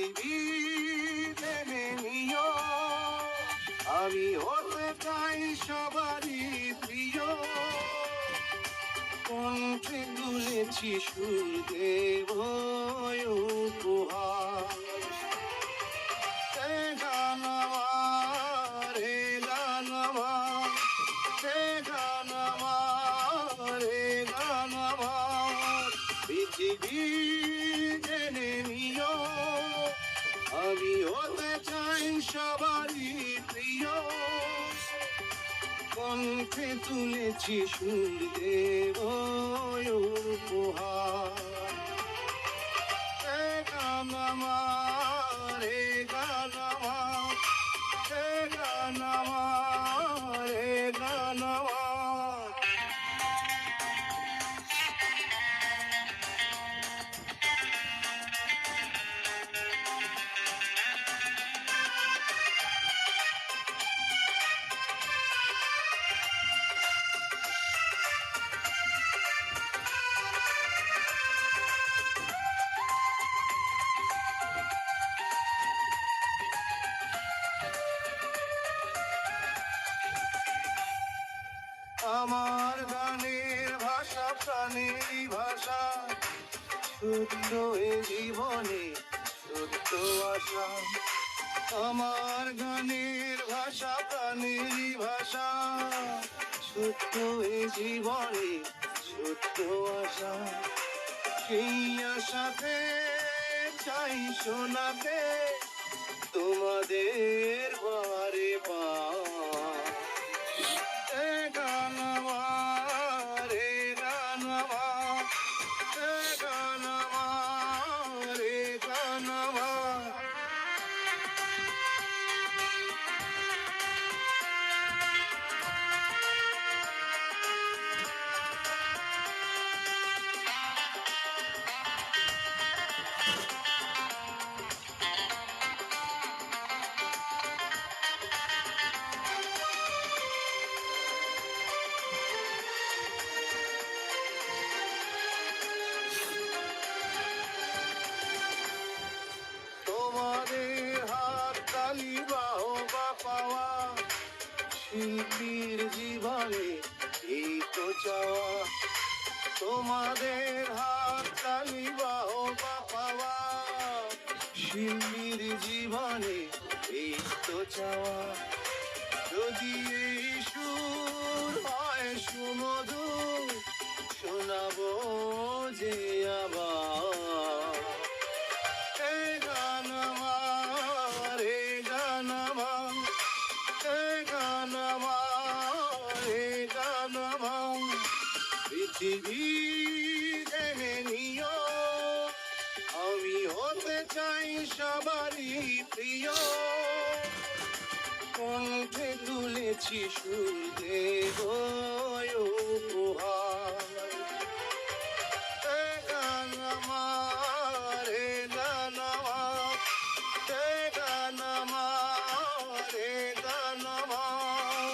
পৃথিবী মেনে নিও, আমি হতে চাই সবারই প্রিয়। কণ্ঠে তুলেছি সুর দেব উপহার। হে গান আমার, হে গান আমার, হে গান আমার, হে গান আমার। পৃথিবী জেনে নিও, আমি হতে চাই সবারই প্রিয়। কণ্ঠে তুলেছি সুর দেব উপহার। হে গান আমার, হে গান আমার, হে গান আমার, হে গান আমার। আমার গানের ভাষা প্রাণেরই ভাষা, সত্য এ জীবনে সত্য আশা। আমার গানের ভাষা প্রাণেরই ভাষা, সত্য এ জীবনে সত্য আশা। সেই আশাতে চাই শোনাতে তোমাদের বারে বার। হে গান আমার, হে গান আমার, হে গান আমার, হে গান আমার। তোমাদের হাত তালি বাহবা পাওয়া, শিল্পীর জীবনে এই তো চাওয়া। তোমাদের হাত তালি বাহবা পাওয়া, শিল্পীর জীবনে এই তো চাওয়া। যদি এই সুর হয় সুমধুর, শোনাবো যে আবার। হে গান আমার, হে গান আমার, হে গান আমার, হে গান আমার। পৃথিবী জেনে নিও, আমি হতে চাই সবারই প্রিয়। কণ্ঠে তুলেছি সুর দেব উপহার। হে গান আমার, হে গান আমার, হে গান আমার, হে গান আমার।